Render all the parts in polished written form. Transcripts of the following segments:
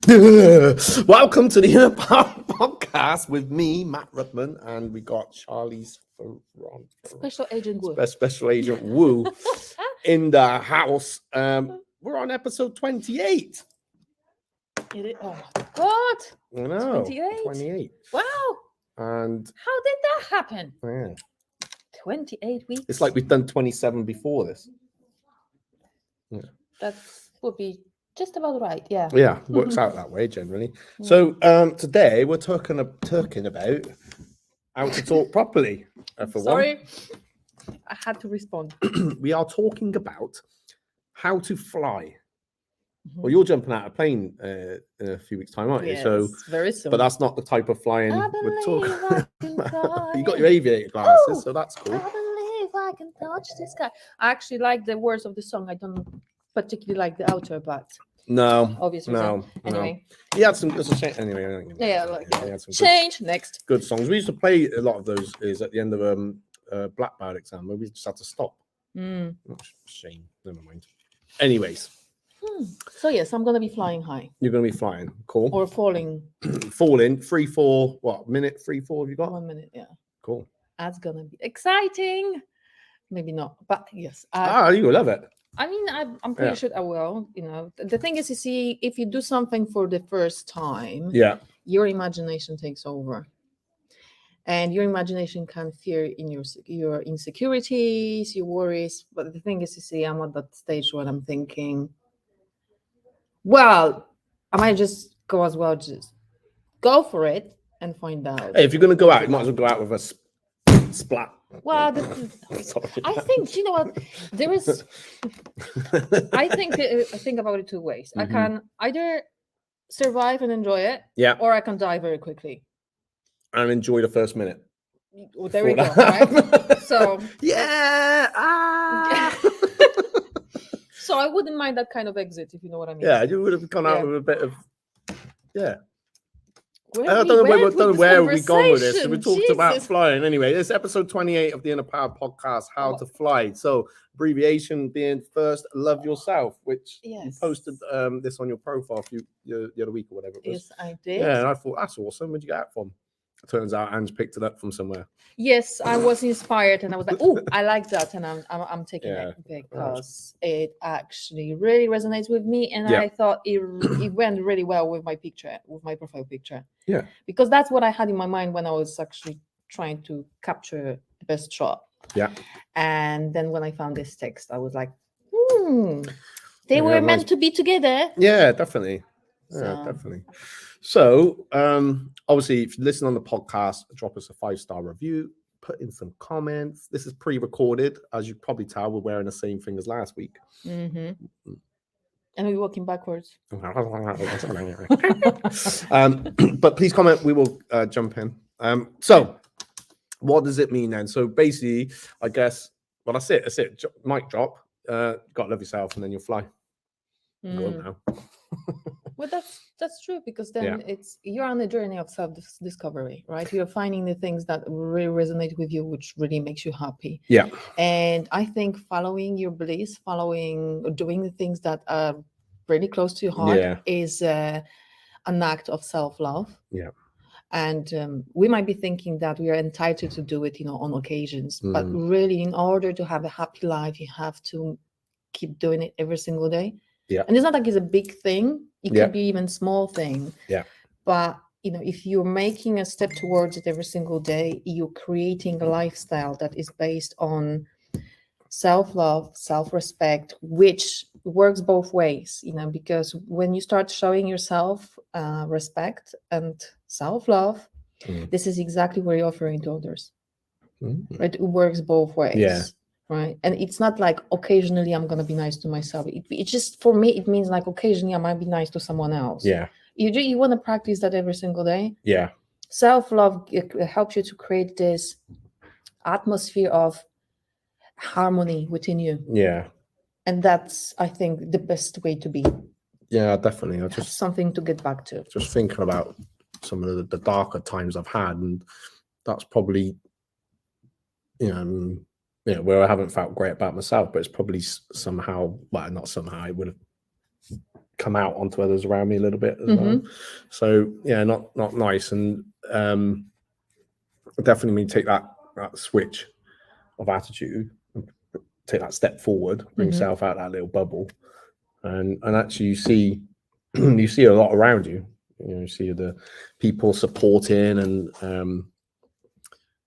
Welcome to the Inner Power Podcast with me, Matt Rudman, and we got Charlie's Special Agent Wu. Special Agent Wu in the house. We're on episode 28. Oh my God. I know. 28. 28. Wow. And how did that happen? Yeah. 28 weeks. It's like we've done 27 before this. Yeah. That would be just about right. Yeah. Yeah, works out that way generally. So today we're talking about how to talk properly. Sorry, I had to respond. We are talking about how to fly. Well, you're jumping out of a plane in a few weeks' time, aren't you? Yes, so very soon. But that's not the type of flying we're talking about. You got your aviator glasses, so that's cool. I believe I can touch the sky. I actually like the words of the song. I don't particularly like the outer, but obviously. Anyway, he had some. Anyway, change next. Good songs. We used to play a lot of those. Is at the end of black belt exam where we just had to stop. Shame. Never mind. Anyways. So yes, I'm gonna be flying high. You're gonna be flying, cool. Or falling. Falling, 3-4. What minute? 3-4. Have you got? 1 minute, yeah. Cool. That's gonna be exciting. Maybe not, but yes. You will love it. I mean, I'm pretty sure I will. You know, the thing is, you see, if you do something for the first time, your imagination takes over, and your imagination can fear in your insecurities, your worries. But the thing is, you see, I'm at that stage where I'm thinking, well, I might just go as well, just go for it and find out. Hey, if you're going to go out, you might as well go out with a splat. Well, I think, you know what, there is, I think about it two ways. I can either survive and enjoy it, or I can die very quickly. And enjoy the first minute. Well, there we go, right? So, so I wouldn't mind that kind of exit, if you know what I mean. Yeah, you would have gone out with a bit of, I don't know where we've gone with this. So we talked about flying. Anyway, this is episode 28 of the Inner Power Podcast, How to Fly. So abbreviation being first, love yourself, which you posted this on your profile the other week or whatever it was. Yes, I did. Yeah, and I thought, that's awesome. Where'd you get that from? It turns out Ange picked it up from somewhere. Yes, I was inspired and I was like, oh, I like that. And I'm taking it because it actually really resonates with me. And I thought it went really well with my picture, with my profile picture. Yeah. Because that's what I had in my mind when I was actually trying to capture the best shot. Yeah. And then when I found this text, I was like, they were meant to be together. Yeah, definitely. Yeah, definitely. So, obviously, if you listen on the podcast, drop us a 5-star review, put in some comments. This is pre-recorded. As you probably tell, we're wearing the same thing as last week. And we're walking backwards. But please comment. We will jump in. So, what does it mean then? So, basically, I guess, well, that's it. That's it. Mic drop. Got to love yourself, and then you'll fly. Go on now. Well, that's true, because then you're on a journey of self-discovery, right? You're finding the things that really resonate with you, which really makes you happy. Yeah. And I think following your bliss, doing the things that are really close to your heart is an act of self-love. Yeah. And we might be thinking that we are entitled to do it, on occasions, but really, in order to have a happy life, you have to keep doing it every single day. Yeah. And it's not like it's a big thing. It could be even small thing. Yeah. But, if you're making a step towards it every single day, you're creating a lifestyle that is based on self-love, self-respect, which works both ways, because when you start showing yourself respect and self-love, this is exactly what you're offering to others. Right? It works both ways. Yeah. Right. And it's not like occasionally I'm going to be nice to myself. It just, for me, it means like occasionally I might be nice to someone else. Yeah. You want to practice that every single day. Yeah. Self-love helps you to create this atmosphere of harmony within you. Yeah. And that's, I think, the best way to be. Yeah, definitely. I just something to get back to. Just thinking about some of the darker times I've had, and that's probably, where I haven't felt great about myself, but it's probably somehow, well, not somehow, it would have come out onto others around me a little bit as well. So yeah, not nice. And definitely when you take that switch of attitude, take that step forward, bring yourself out that little bubble, and actually you see a lot around you. You see the people supporting and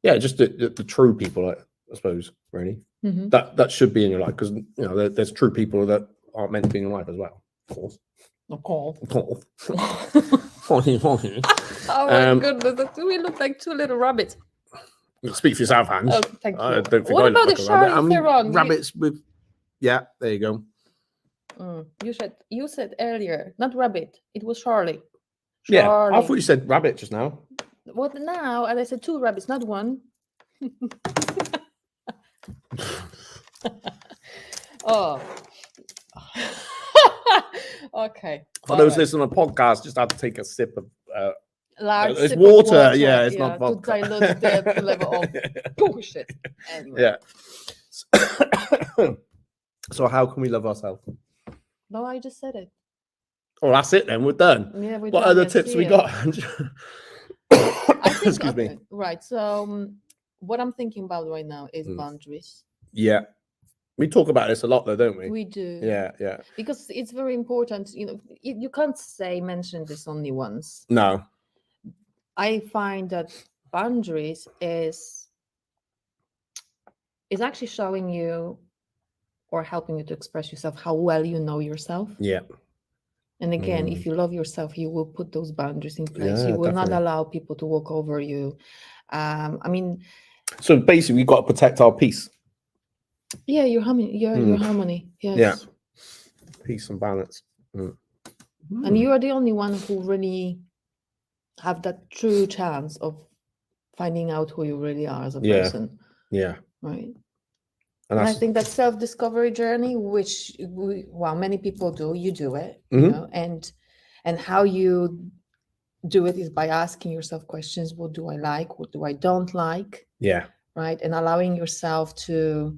just the true people, I suppose, really. That should be in your life, because there's true people that aren't meant to be in your life as well, of course. Oh my goodness, we look like two little rabbits. Speak for yourself, Hans. Oh, thank you. Don't think what about the Charlie Theron? Rabbits with, there you go. You said earlier, not rabbit. It was Charlie. Yeah, I thought you said rabbit just now. What now? And I said 2 rabbits, not 1. Oh. Okay. For those listening on a podcast, just had to take a sip of large it's sip water. Of water. Yeah, it's not vodka. To dilute the level of bullshit. Anyway. Yeah. So how can we love ourselves? No, I just said it. Oh, that's it then. We're done. Yeah, what other tips we got? Excuse me. Right. So what I'm thinking about right now is boundaries. Yeah. We talk about this a lot though, don't we? We do. Yeah. Because it's very important. You can't mention this only once. No. I find that boundaries is actually showing you or helping you to express yourself, how well you know yourself. Yeah. And again, if you love yourself, you will put those boundaries in place. You will not allow people to walk over you. So basically, we've got to protect our peace. Yeah, your harmony. Yes. Yeah. Peace and balance. And you are the only one who really have that true chance of finding out who you really are as a person. Yeah. Right. And I think that self-discovery journey, which many people do, you do it, and how you do it is by asking yourself questions. What do I like? What do I don't like? Yeah. Right. And allowing yourself to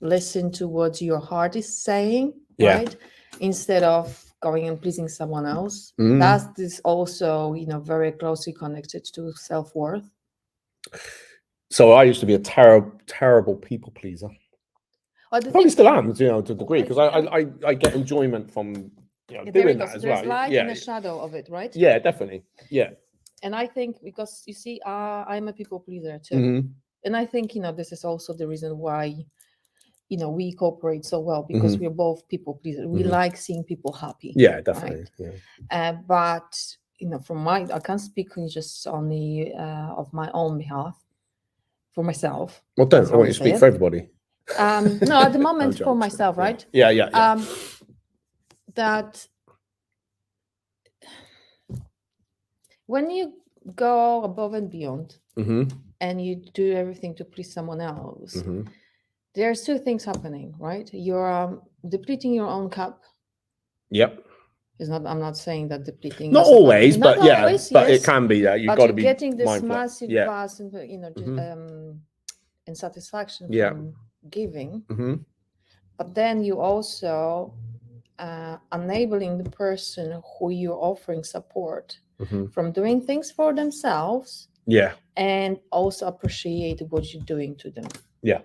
listen to what your heart is saying, right? Instead of going and pleasing someone else. That is also, very closely connected to self-worth. So I used to be a terrible people pleaser. Probably still am, to a degree, because I get enjoyment from doing that as There's well. light and a shadow of it, right? Yeah, definitely. Yeah. And I think because you see, I'm a people pleaser too, and I think this is also the reason why we cooperate so well, because we're both people pleasers. We like seeing people happy. Yeah, definitely. Right? Yeah. But from I can't speak just only of my own behalf. For myself. Well, don't. I want you to speak for everybody. No, at the moment for myself, right? Yeah. That when you go above and beyond and you do everything to please someone else, there's 2 things happening, right? You're depleting your own cup. Yep. I'm not saying that depleting. Not always, but but it can be that you've got to be getting this massive buzz and and satisfaction from giving. But then you also enabling the person who you're offering support from doing things for themselves. Yeah. And also appreciate what you're doing to them. Yeah.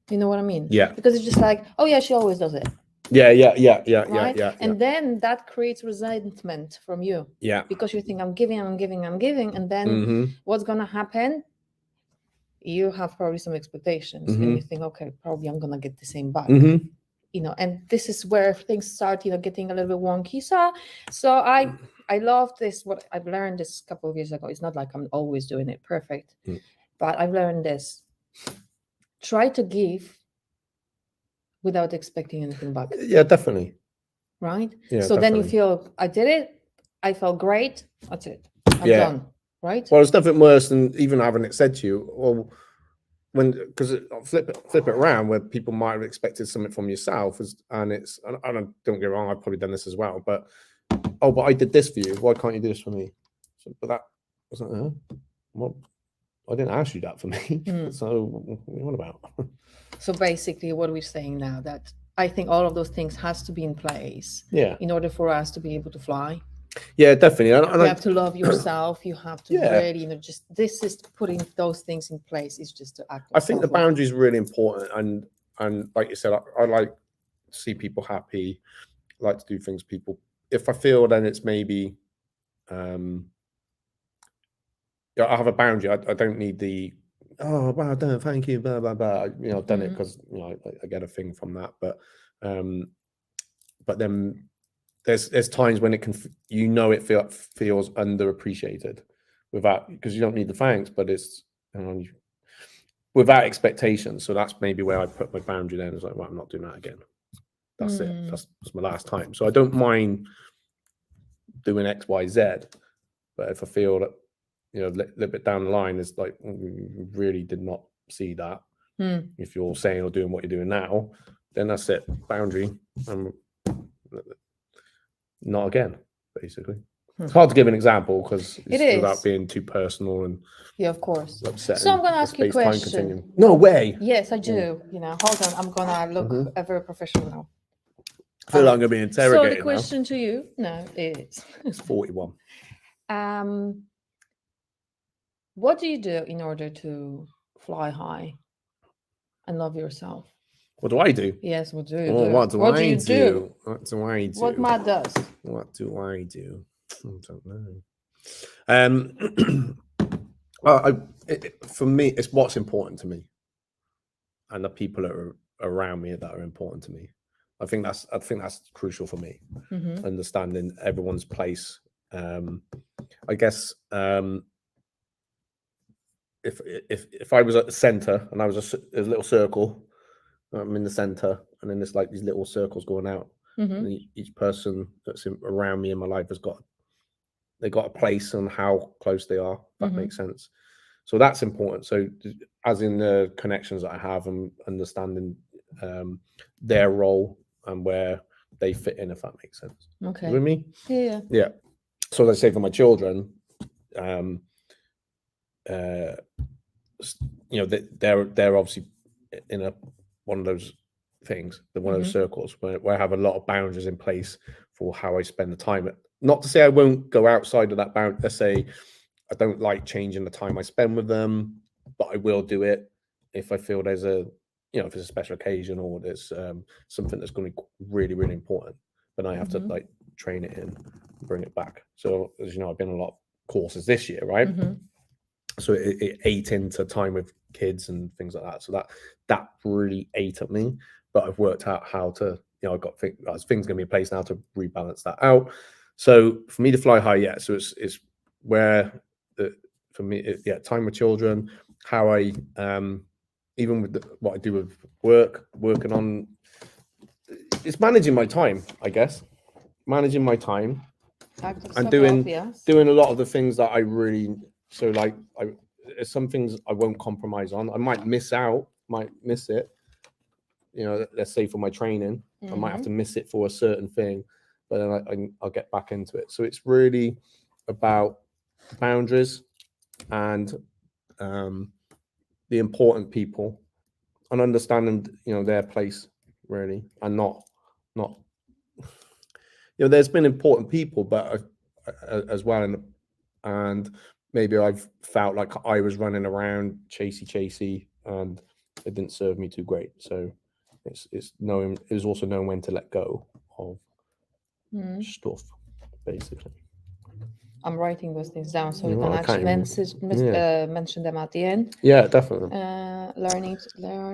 You know what I mean? Yeah. Because it's just like, oh yeah, she always does it. Yeah. Right? And then that creates resentment from you. Yeah. Because you think I'm giving, and then what's gonna happen? You have probably some expectations, and you think, okay, probably I'm gonna get the same back. And this is where things start, getting a little bit wonky. So I love this. What I've learned this a couple of years ago. It's not like I'm always doing it perfect, but I've learned this. Try to give without expecting anything back. Yeah, definitely. Right? Yeah, so definitely. Then you feel, I did it. I felt great. That's it. I'm done. Right? Well, it's nothing worse than even having it said to you, or because flip it around, where people might have expected something from yourself, and don't get me wrong, I've probably done this as well, but I did this for you. Why can't you do this for me? But that was like, well, I didn't ask you that for me. So what about? So basically, what we're saying now that I think all of those things has to be in place. In order for us to be able to fly. Yeah, definitely. You have to love yourself. You have to really, just this is putting those things in place. Is just to act. I think the boundary is really important, and like you said, I like to see people happy. I like to do things people. If I feel, then it's maybe, I have a boundary. I don't need the, oh well done, thank you, blah blah blah. I've done it because I get a thing from that, but then there's times when it can, it feels underappreciated, without, because you don't need the thanks, but it's without expectations. So that's maybe where I put my boundary. Then it's like, well, I'm not doing that again. That's it. That's my last time. So I don't mind doing X, Y, Z, but if I feel that a little bit down the line is like, really did not see that. If you're saying or doing what you're doing now, then that's it. Boundary. Not again, basically. It's hard to give an example because it's without being too personal and of course upsetting. So I'm going to ask you a question. No way. Yes, I do. Hold on. I'm going to look ever professional. I feel like I'm going to be interrogated. So the question to you, it's 41. What do you do in order to fly high and love yourself? What do I do? Yes, what do you do? What do I do? What do I do? What Matt does? What do I do? I don't know. For me, it's what's important to me, and the people that are around me that are important to me. I think that's crucial for me. Understanding everyone's place. I guess if I was at the center and I was a little circle, I'm in the center, and then there's like these little circles going out. And each person that's around me in my life they got a place on how close they are. If that makes sense. So that's important. So as in the connections that I have, and understanding their role and where they fit in, if that makes sense. Okay. With me? Yeah. So as I say, for my children, they're obviously in one of those things, one of those circles where I have a lot of boundaries in place for how I spend the time. Not to say I won't go outside of that boundary. Let's say I don't like changing the time I spend with them, but I will do it if I feel there's if it's a special occasion or there's something that's going to be really, really important. Then I have to like train it in and bring it back. So as you know, I've been on a lot of courses this year, right? So it ate into time with kids and things like that. So that really ate at me. But I've worked out how to, I've got things going to be in place now to rebalance that out. So for me to fly high, so it's where for me, time with children, how I even with what I do with working on, it's managing my time, I guess, managing my time, and doing a lot of the things that I really. So like, there's some things I won't compromise on. I might miss it. Let's say for my training, I might have to miss it for a certain thing, but then I'll get back into it. So it's really about boundaries and the important people, and understanding their place really, and not there's been important people, but as well, and maybe I've felt like I was running around chasey, and it didn't serve me too great. So it's also knowing when to let go of stuff, basically. I'm writing those things down so we can actually mention them at the end. Yeah, definitely. Learning.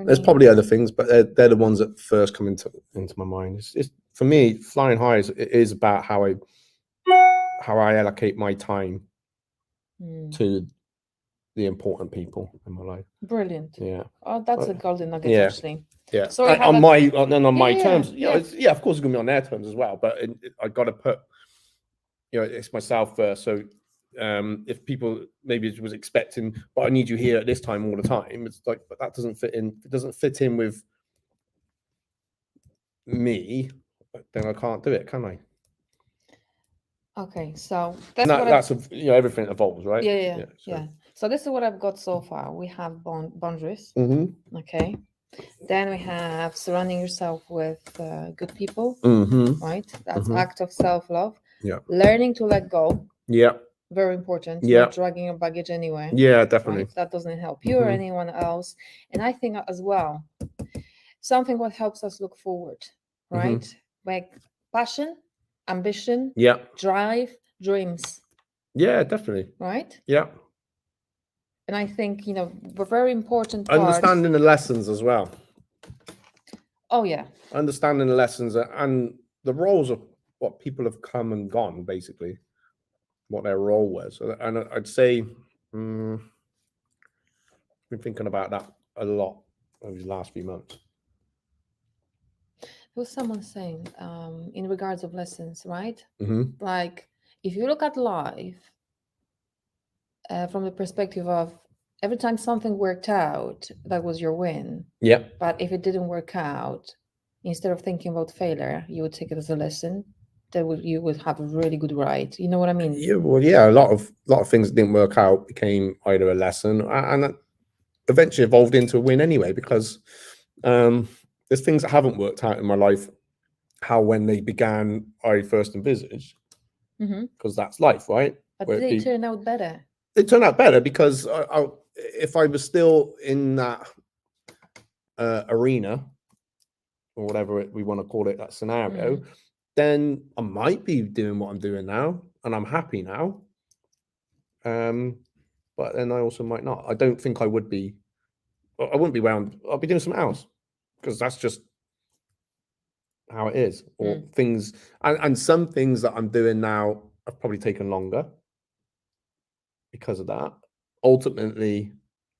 There's probably other things, but they're the ones that first come into my mind. It's for me, flying high is about how I allocate my time to the important people in my life. Brilliant. Yeah. Oh, that's a golden nugget, actually. Yeah. So on my terms, of course it's gonna be on their terms as well. But I got to put, it's myself first. So if people maybe was expecting, but I need you here at this time all the time, it's like, but that doesn't fit in. It doesn't fit in with me. Then I can't do it, can I? Okay, so that's everything evolves, right? Yeah. So this is what I've got so far. We have boundaries. Okay. Then we have surrounding yourself with good people, right? That's act of self-love. Yeah. Learning to let go. Yeah. Very important. Yeah. Not dragging your baggage anywhere. Yeah, definitely. Right? That doesn't help you or anyone else. And I think as well, something what helps us look forward, right? Like passion, ambition, drive, dreams. Yeah, definitely. Right? Yeah. And I think, you know, a very important part. Understanding the lessons as well. Oh, yeah. Understanding the lessons and the roles of what people have come and gone, basically, what their role was. And I'd say, been thinking about that a lot over the last few months. There was someone saying, in regards of lessons, right? Like, if you look at life from the perspective of every time something worked out, that was your win. Yeah. But if it didn't work out, instead of thinking about failure, you would take it as a lesson. You would have a really good ride. You know what I mean? Yeah. Well, yeah. A lot of things that didn't work out became either a lesson and eventually evolved into a win anyway. Because there's things that haven't worked out in my life how when they began I first envisaged, because that's life, right? But did they turn out better? They turned out better because if I was still in that arena or whatever we want to call it, that scenario, then I might be doing what I'm doing now and I'm happy now. But then I also might not. I don't think I would be. I wouldn't be around. I'll be doing something else because that's just how it is. Or things, and some things that I'm doing now have probably taken longer because of that. Ultimately,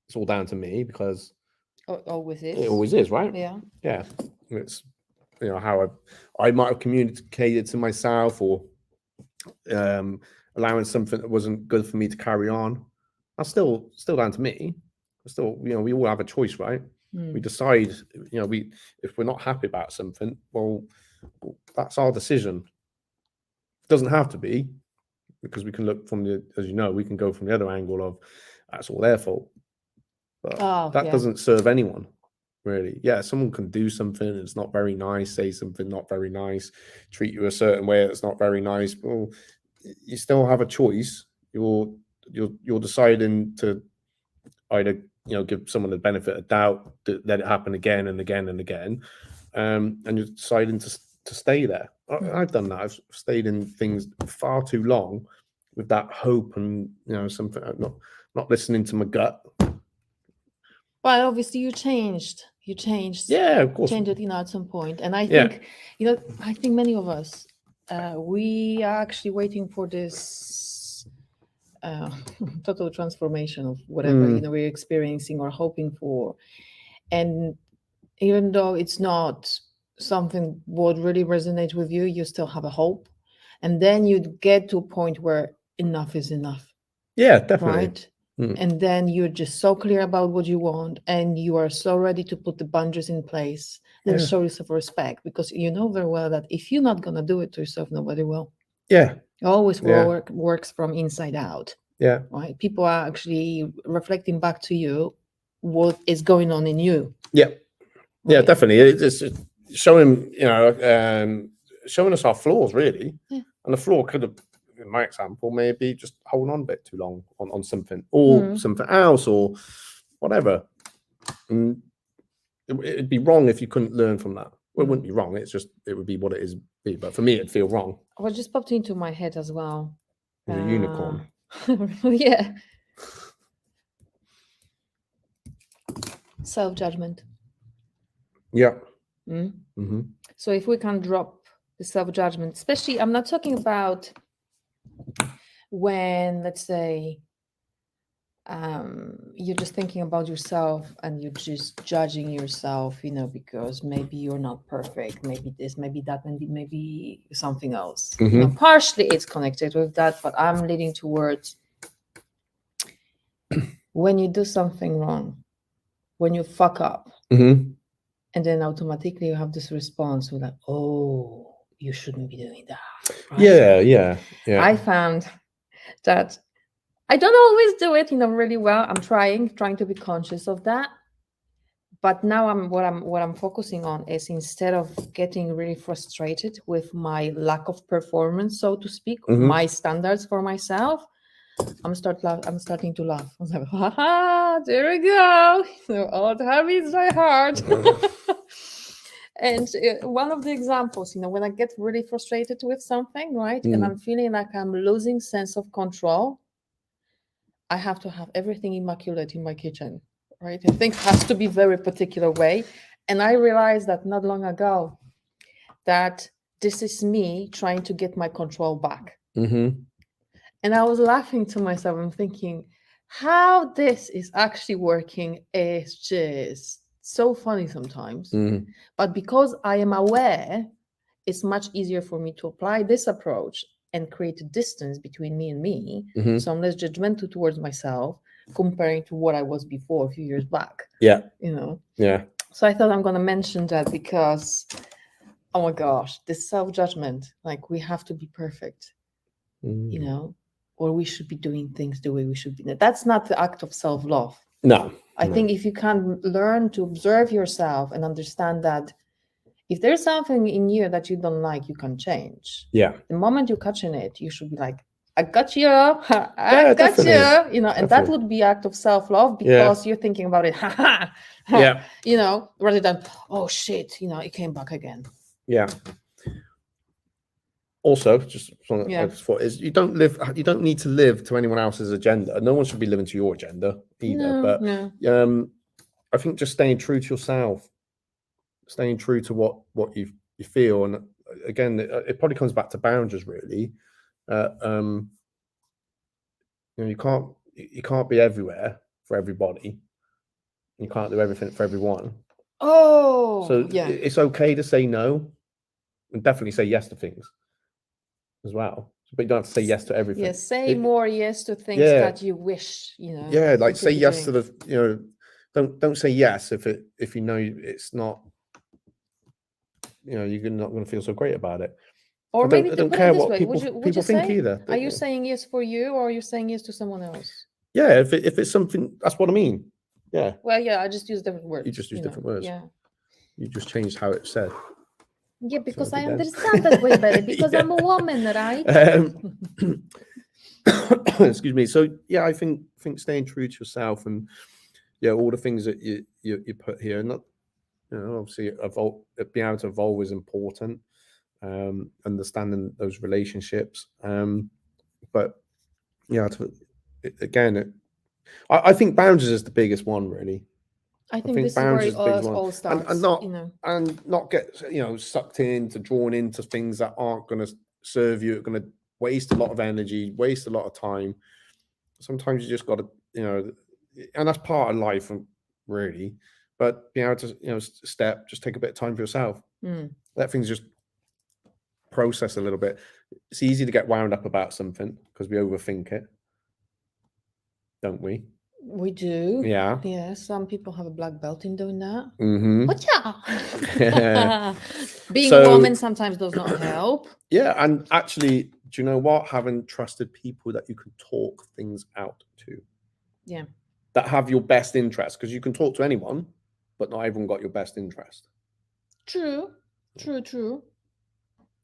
it's all down to me because always is. It always is, right? Yeah. Yeah. It's, you know, how I might have communicated to myself or allowing something that wasn't good for me to carry on. That's still down to me. Still, you know, we all have a choice, right? We decide, you know, if we're not happy about something, well, that's our decision. It doesn't have to be, because we can look from as you know, we can go from the other angle of that's all their fault. But that doesn't serve anyone, really. Yeah, someone can do something that's not very nice, say something not very nice, treat you a certain way that's not very nice. Well, you still have a choice. You're deciding to either, you know, give someone the benefit of doubt, to let it happen again and again and again, and you're deciding to stay there. I've done that. I've stayed in things far too long with that hope and, you know, something not listening to my gut. Well, obviously you changed. Yeah, of course. Changed it, you know, at some point. And I think, you know, I think many of us, we are actually waiting for this total transformation of whatever, you know, we're experiencing or hoping for. And even though it's not something what really resonates with you, you still have a hope. And then you get to a point where enough is enough. Yeah, definitely. Right? And then you're just so clear about what you want and you are so ready to put the boundaries in place and show yourself respect, because you know very well that if you're not going to do it to yourself, nobody will. Yeah. It always works from inside out. Yeah. Right. People are actually reflecting back to you what is going on in you. Yeah. Yeah, definitely. It's showing, you know, showing us our flaws, really. Yeah. And the flaw could have, in my example, maybe just holding on a bit too long on something or something else or whatever. And it'd be wrong if you couldn't learn from that. Well, it wouldn't be wrong. It's just, it would be what it is. But for me, it'd feel wrong. What just popped into my head as well. A unicorn. Yeah. Self-judgment. Yeah. So if we can drop the self-judgment, especially, I'm not talking about when, let's say, you're just thinking about yourself and you're just judging yourself, you know, because maybe you're not perfect, maybe this, maybe that, maybe something else. You know, partially it's connected with that, but I'm leading towards when you do something wrong, when you fuck up, and then automatically you have this response with like, oh, you shouldn't be doing that. Right? Yeah. I found that I don't always do it, you know, really well. I'm trying to be conscious of that. But now what I'm focusing on is, instead of getting really frustrated with my lack of performance, so to speak, my standards for myself, I'm starting to laugh. I'm like, ha, there we go. Old habits die hard. And one of the examples, when I get really frustrated with something, right, and I'm feeling like I'm losing sense of control, I have to have everything immaculate in my kitchen. Right, and things have to be very particular way. And I realized that not long ago that this is me trying to get my control back. And I was laughing to myself and thinking, how this is actually working is just so funny sometimes. But because I am aware, it's much easier for me to apply this approach and create a distance between me and me. So I'm less judgmental towards myself, comparing to what I was before a few years back. Yeah. Yeah. So I thought I'm going to mention that because, oh my gosh, this self-judgment, like we have to be perfect, or we should be doing things the way we should be. That's not the act of self-love. No. I think if you can learn to observe yourself and understand that if there's something in you that you don't like, you can change. Yeah. The moment you're catching it, you should be like, I got you, I got you, and definitely. That would be act of self-love because you're thinking about it, rather than, oh shit, it came back again. Yeah. Also, just something I just thought is you don't need to live to anyone else's agenda. No one should be living to your agenda either. I think just staying true to yourself, staying true to what you feel, and again, it probably comes back to boundaries, really. You can't be everywhere for everybody. You can't do everything for everyone. So it's okay to say no, and definitely say yes to things as well. But you don't have to say yes to everything. Yes, say more yes to things that you wish. Yeah, like say yes to the. Don't say yes if you know it's not. You're not going to feel so great about it. Or maybe I don't care what people think either. Are you saying yes for you, or are you saying yes to someone else? Yeah, if it's something, that's what I mean. Yeah. Well, yeah, I just use different words. You just use different words. Yeah. You just changed how it's said. Yeah, because I understand that way better because I'm a woman, right? Excuse me. So yeah, I think staying true to yourself and all the things that you put here, and not obviously being able to evolve is important. Understanding those relationships, but I think boundaries is the biggest one, really. I think this boundaries is where it all starts, and not get sucked into, drawn into things that aren't going to serve you. Going to waste a lot of energy, waste a lot of time. Sometimes you just got to, and that's part of life, really. But being able to, just take a bit of time for yourself. Let things just process a little bit. It's easy to get wound up about something because we overthink it, don't we? We do. Yeah. Yeah. Some people have a black belt in doing that. Being a woman sometimes does not help. Yeah, and actually, do you know what? Having trusted people that you can talk things out to. Yeah. That have your best interest, because you can talk to anyone, but not everyone got your best interest. True.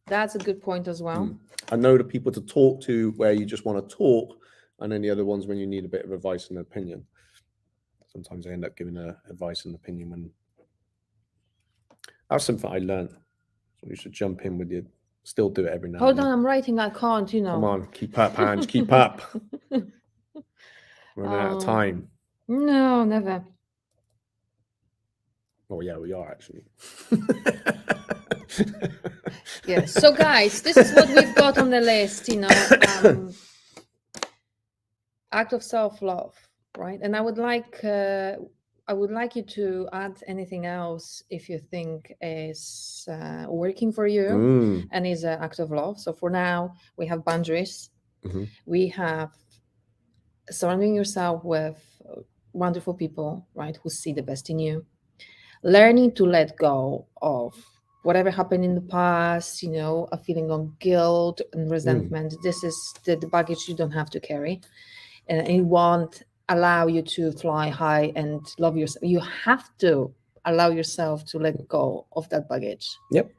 That's a good point as well. I know the people to talk to where you just want to talk, and then the other ones when you need a bit of advice and opinion. Sometimes I end up giving advice and opinion when that's something I learned. So you should jump in with you. Still do it every now and then. Hold on, I'm writing. I can't, Come on, keep up, Ange. Keep up. Running out of time. No, never. Oh yeah, we are actually. Yes. So guys, this is what we've got on the list, act of self-love, right? And I would like you to add anything else if you think is working for you and is an act of love. So for now, we have boundaries. We have surrounding yourself with wonderful people, right, who see the best in you. Learning to let go of whatever happened in the past, a feeling of guilt and resentment. This is the baggage you don't have to carry. And it won't allow you to fly high and love yourself. You have to allow yourself to let go of that baggage. Yep.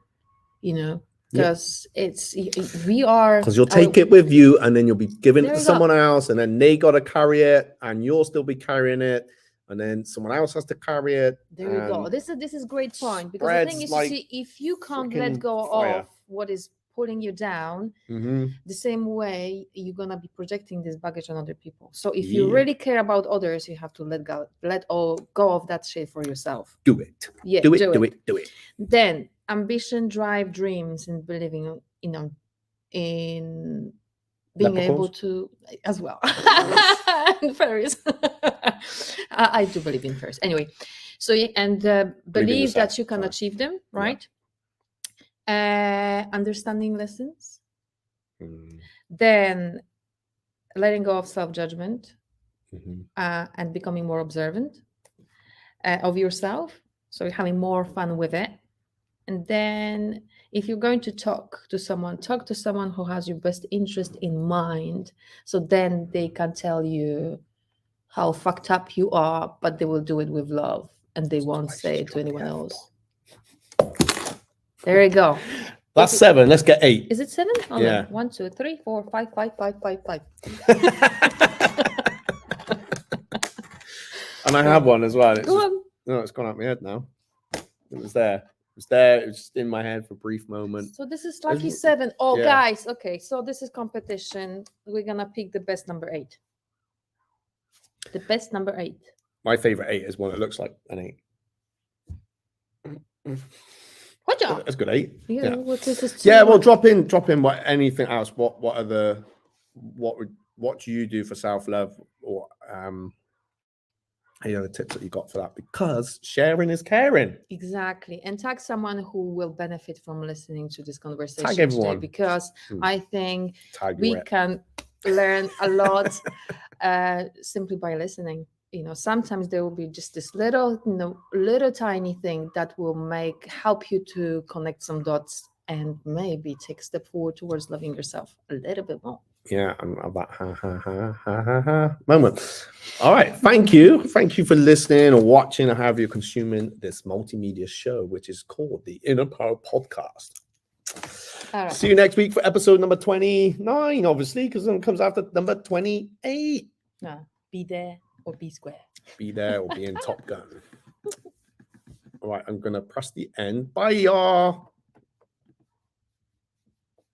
Because because you'll take it with you, and then you'll be giving it to someone else, and then they got to carry it, and you'll still be carrying it, and then someone else has to carry it. There you go. This is great point, because the thing is, you see, if you can't let go of what is pulling you down, the same way you're gonna be projecting this baggage on other people. So if you really care about others, you have to let go of that shit for yourself. Do it. Yeah, do it. Then ambition, drive, dreams, and believing in being able to as well. Fairies. I do believe in fairies. Anyway, so believe that you can achieve them, right? Understanding lessons, then letting go of self-judgment, and becoming more observant of yourself, so you're having more fun with it. And then if you're going to talk to someone who has your best interest in mind, so then they can tell you how fucked up you are, but they will do it with love, and they won't say it to anyone else. There you go. That's 7. Let's get 8. Is it 7? Oh, yeah. No. 1, 2, 3, 4, 5, 5, 5, 5, 5. And I have one as well. Go on. No, it's gone out my head now. It was there. It was just in my head for a brief moment. So this is lucky 7. Oh, yeah. Guys. Okay. So this is competition. We're going to pick the best number 8. The best number 8. My favorite 8 is one that looks like an 8. What job? That's good 8. Yeah. Well, drop in what anything else. What do you do for self-love, or any other tips that you got for that? Because sharing is caring. Exactly. And tag someone who will benefit from listening to this conversation. Tag everyone. Today, because I think we can learn a lot simply by listening. Sometimes there will be just this little tiny thing that will help you to connect some dots and maybe take a step forward towards loving yourself a little bit more. Yeah, and that moment. All right, thank you for listening or watching, or however you're consuming this multimedia show, which is called the Inner Power Podcast. All right. See you next week for episode number 29, obviously, because it comes after number 28. Be there or be square. Be there or be in Top Gun. All right, I'm gonna press the end. Bye, y'all.